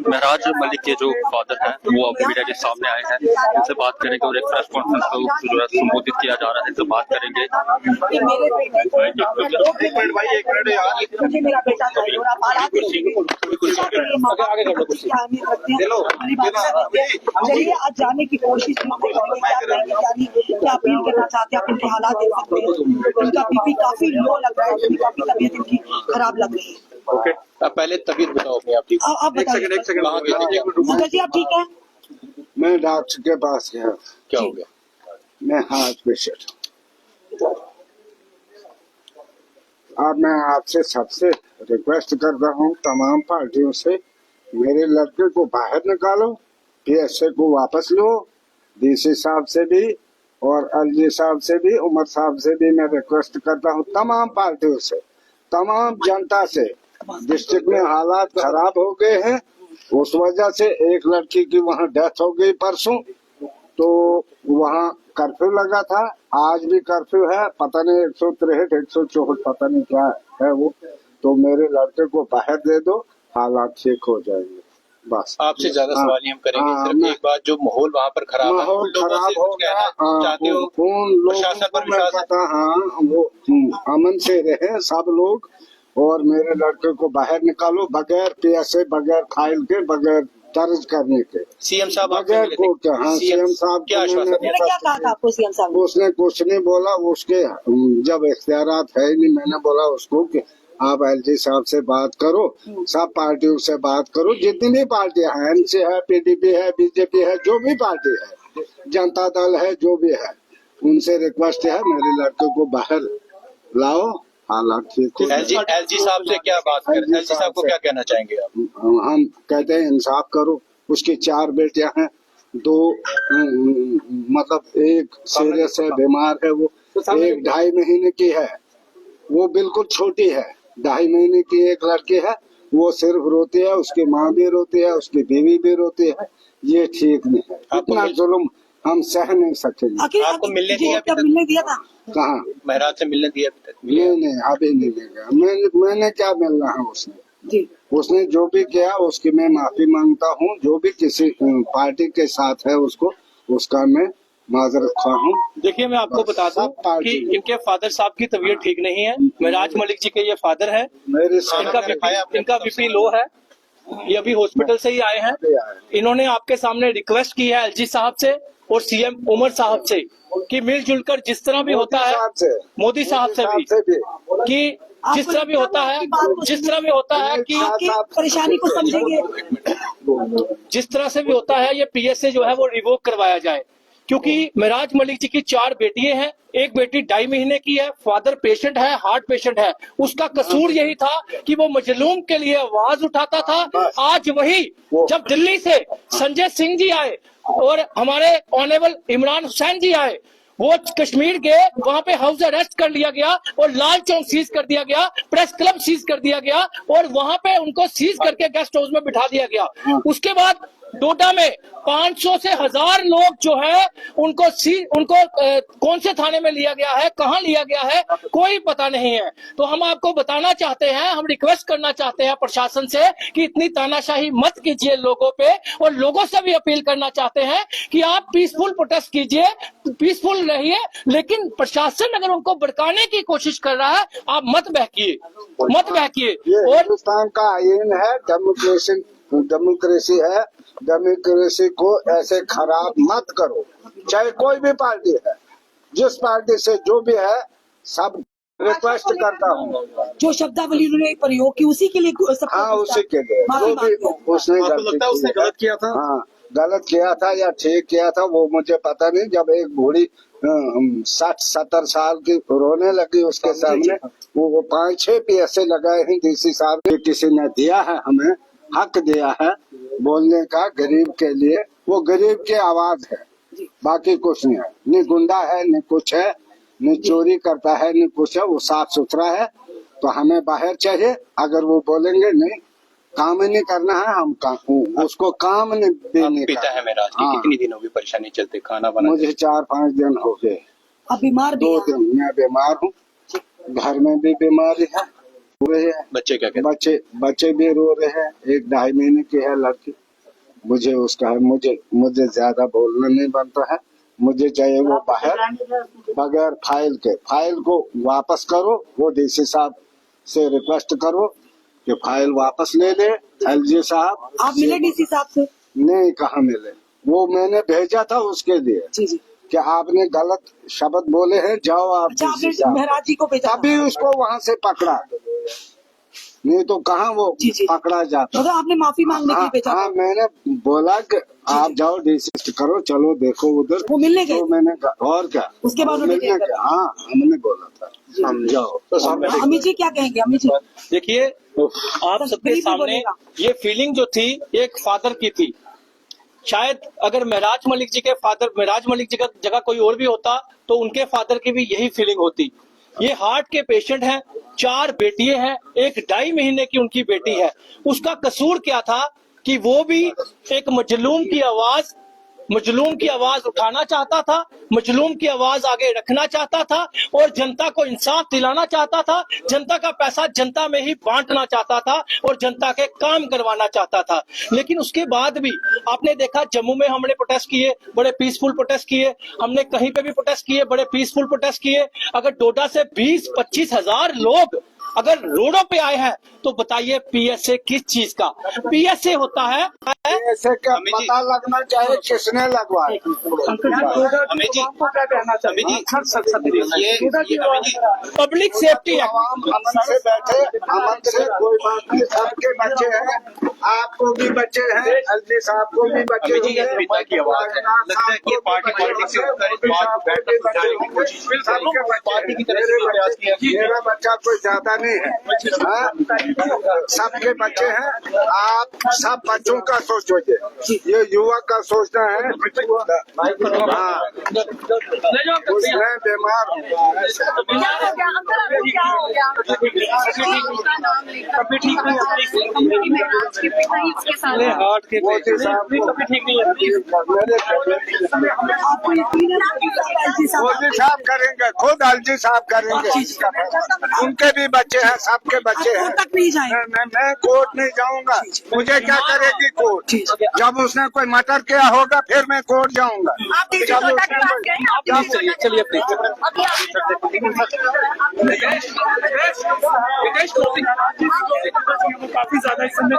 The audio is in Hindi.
महराज मलिक के जो फादर हैं वो अब मीडिया के सामने आए हैं, उनसे बात करेंगे और एक प्रेस कॉन्फ्रेंस को जो है संबोधित किया जा रहा है, तो बात करेंगे। मुझे मेरा बेटा चाहिए और आप हालात चलिए आज जाने की कोशिश क्या अपील करना चाहते हैं, आप इनके हालात देख सकते हैं। उनका बीपी काफी लो लग रहा है, काफी तबीयत इनकी खराब लग रही है। ओके, अब पहले तबीयत बताओ अपनी। आप ठीक? आप बताइए। एक सेकंड अंकल जी आप ठीक है? मैं डॉक्टर के पास गया। क्या हो गया? मैं हार्ट पेशेंट। अब मैं आपसे सबसे रिक्वेस्ट करता हूँ, तमाम पार्टियों से, मेरे लड़के को बाहर निकालो, पीएसए को वापस लो। डीसी साहब से भी और एलजी साहब से भी, उमर साहब से भी मैं रिक्वेस्ट करता हूँ, तमाम पार्टियों से, तमाम जनता से। डिस्ट्रिक्ट में हालात खराब हो गए हैं, उस वजह से एक लड़की की वहाँ डेथ हो गई परसों, तो वहाँ कर्फ्यू लगा था। आज भी कर्फ्यू है, पता नहीं 163 164 पता नहीं क्या है वो। तो मेरे लड़के को बाहर दे दो, हालात ठीक हो जाएंगे। बस आपसे ज्यादा सवाल ही हम करेंगे। सिर्फ एक बात, जो माहौल वहाँ पर खराब है, माहौल खराब हो गया। चाहते हो उन लोगों को मैं पता, हाँ वो अमन से रहे सब लोग, और मेरे लड़के को बाहर निकालो बगैर पीएसए, बगैर फाइल के, बगैर दर्ज करने के। सीएम साहब बगैर को क्या? हाँ, सीएम साहब क्या आश्वासन दिया? क्या कहा था आपको सीएम साहब? उसने कुछ नहीं बोला। उसके जब इख्तियारात है नहीं, मैंने बोला उसको कि आप एलजी साहब से बात करो, सब पार्टियों से बात करो, जितनी भी पार्टियां हैं, एनसी है, पीडीपी है, बीजेपी है, जो भी पार्टी है, जनता दल है, जो भी है, उनसे रिक्वेस्ट है मेरे लड़के को बाहर लाओ, हालात ठीक हो। एलजी साहब से क्या बात करें? एलजी साहब को क्या कहना चाहेंगे आप? हम कहते हैं इंसाफ करो। उसकी 4 बेटियां हैं, 2 मतलब एक सीरियस है, बीमार है, वो 1-2.5 महीने की है, वो बिल्कुल छोटी है। 2.5 महीने की एक लड़की है, वो सिर्फ रोती है, उसकी माँ भी रोती है, उसकी बीवी भी रोती है। ये ठीक नहीं है, इतना जुल्म हम सह नहीं सकेंगे। आपको मिलने दिया था? कहाँ? महराज से मिलने दिया? नहीं, अभी नहीं देगा। मैंने क्या मिलना है उसने? जी, उसने जो भी किया उसकी मैं माफी मांगता हूँ। जो भी किसी पार्टी के साथ है उसको, उसका मैं माजरत ख्वाह हूँ। देखिए, मैं आपको बता दूं कि इनके फादर साहब की तबीयत ठीक नहीं है। महराज मलिक जी के ये फादर है, इनका बीपी लो है, ये अभी हॉस्पिटल से ही आए हैं। इन्होंने आपके सामने रिक्वेस्ट की है एलजी साहब से और सीएम उमर साहब से कि मिलजुल कर जिस तरह भी होता है, मोदी साहब से भी, कि जिस तरह भी होता है कि परेशानी को समझेंगे, जिस तरह से भी होता है ये पीएसए जो है वो रिवोक करवाया जाए। क्योंकि महराज मलिक जी की 4 बेटियां हैं, एक बेटी 2.5 महीने की है, फादर पेशेंट है, हार्ट पेशेंट है। उसका कसूर यही था कि वो मजलूम के लिए आवाज उठाता था। आज वही जब दिल्ली से संजय सिंह जी आए और हमारे ऑनरेबल इमरान हुसैन जी आए, वो कश्मीर गए, वहां पे हाउस अरेस्ट कर लिया गया और लाल चौक सीज कर दिया गया, प्रेस क्लब सीज कर दिया गया और वहां पे उनको सीज करके गेस्ट हाउस में बिठा दिया गया। उसके बाद डोडा में 500 से 1000 लोग जो है उनको कौन से थाने में लिया गया है, कहां लिया गया है, कोई पता नहीं है। तो हम आपको बताना चाहते हैं, हम रिक्वेस्ट करना चाहते हैं प्रशासन से कि इतनी तानाशाही मत कीजिए लोगों पे, और लोगों से भी अपील करना चाहते हैं कि आप पीसफुल प्रोटेस्ट कीजिए, पीसफुल रहिए, लेकिन प्रशासन अगर उनको भड़काने की कोशिश कर रहा है, आप मत बहकिए। और हिंदुस्तान का आईन है, डेमोक्रेसी है, डेमोक्रेसी को ऐसे खराब मत करो, चाहे कोई भी पार्टी है, जिस पार्टी से जो भी है, सब रिक्वेस्ट करता हूँ। जो शब्दावली उन्होंने प्रयोग की उसी के लिए, हाँ उसी के लिए, जो भी उसने गलत किया था, हाँ गलत किया था या ठीक किया था वो मुझे पता नहीं। जब एक बूढ़ी 60-70 साल की रोने लगी उसके सामने, वो 5-6 पीएसए लगाए हैं डीसी साहब ने। किसी ने दिया है, हमें हक दिया है बोलने का गरीब के लिए, वो गरीब की आवाज है, बाकी कुछ नहीं है। न गुंडा है, न कुछ है, न चोरी करता है, न कुछ है, वो साफ सुथरा है। तो हमें बाहर चाहिए। अगर वो बोलेंगे नहीं काम नहीं करना है, हम उसको काम नहीं देने पिता है महराज की। कितनी दिन होगी परेशानी चलते? खाना बना? मुझे 4-5 दिन हो गए। अब बीमार 2 दिन मैं बीमार हूँ। घर में भी बीमारी है, रो रहे हैं बच्चे क्या कहते हैं? बच्चे भी रो रहे हैं। 1-2.5 महीने की है लड़की। मुझे उसका है, मुझे ज्यादा बोलना नहीं बनता है। मुझे चाहिए वो बाहर बगैर फाइल को वापस करो। वो डीसी साहब से रिक्वेस्ट करो कि फाइल वापस ले ले। एलजी साहब आप मिले डीसी साहब से? नहीं, कहाँ मिले। वो मैंने भेजा था उसके लिए जी जी। कि आपने गलत शब्द बोले हैं, जाओ आप अच्छा, आपने DC साहब। महराज जी को भेजा? तभी उसको वहाँ से पकड़ा, नहीं तो कहाँ वो जी, जी। पकड़ा जाता। मतलब आपने माफी मांगने के लिए भेजा? हाँ, मैंने बोला कि आप जाओ डीसी करो, चलो देखो उधर। वो मिलने गए? तो मैंने और क्या, उसके बाद उन्होंने मिलने क्या क्या? हाँ, हमने बोला था हम जाओ। तो अमित जी क्या कहेंगे? अमित जी देखिए, आप सबके गरीबी सामने बोलेगा। ये फीलिंग जो थी एक फादर की थी। शायद अगर महराज मलिक जी के फादर, महराज मलिक जी का जगह कोई और भी होता तो उनके फादर की भी यही फीलिंग होती। ये हार्ट के पेशेंट हैं, 4 बेटियां हैं, 1-2.5 महीने की उनकी बेटी है। उसका कसूर क्या था कि वो भी एक मजलूम की आवाज उठाना चाहता था, मजलूम की आवाज आगे रखना चाहता था और जनता को इंसाफ दिलाना चाहता था। जनता का पैसा जनता में ही बांटना चाहता था और जनता के काम करवाना चाहता था। लेकिन उसके बाद भी आपने देखा, जम्मू में हमने प्रोटेस्ट किए, बड़े पीसफुल प्रोटेस्ट किए, हमने कहीं पे भी प्रोटेस्ट किए, बड़े पीसफुल प्रोटेस्ट किए। अगर डोडा से 20-25 हजार लोग अगर रोडों पे आए हैं तो बताइए पीएसए किस चीज का? पीएसए होता है ऐसे का पता लगना चाहिए किसने लगवाया। Amit ji, public safety act. आवाम अमन से बैठे, अमन से कोई बात नहीं। सबके बच्चे हैं, आपको भी बच्चे हैं, एलजी साहब को भी बच्चे अमित जी, ये होंगे। पिता की आवाज है। लगता है कि पार्टी पॉलिटिक्स से उठकर इस बात को बैठ कर समझाने की कोशिश पार्टी की तरफ से भी प्रयास किया। मेरा बच्चा कोई ज्यादा नहीं है, हाँ? सबके बच्चे हैं। आप सब बच्चों का सोचोगे, ये युवक का सोचना है। हाँ, उसमें बीमार कभी ठीक नहीं हार्ट के मोदी साहब को कभी ठीक नहीं है। आपको यकीन है कि एलजी साहब मोदी साहब करेंगे, खुद एलजी साहब करेंगे। उनके भी बच्चे हैं, सबके बच्चे हैं। कोर्ट तक नहीं जाएंगे? मैं कोर्ट नहीं जाऊंगा। मुझे क्या करेगी कोर्ट? जब उसने कोई मर्डर किया होगा फिर मैं कोर्ट जाऊंगा। आप डीसी जब टोटा उसने के पास कोई- गए? आप डीसी टोटा चलिए के पास? काफी ज्यादा इस समय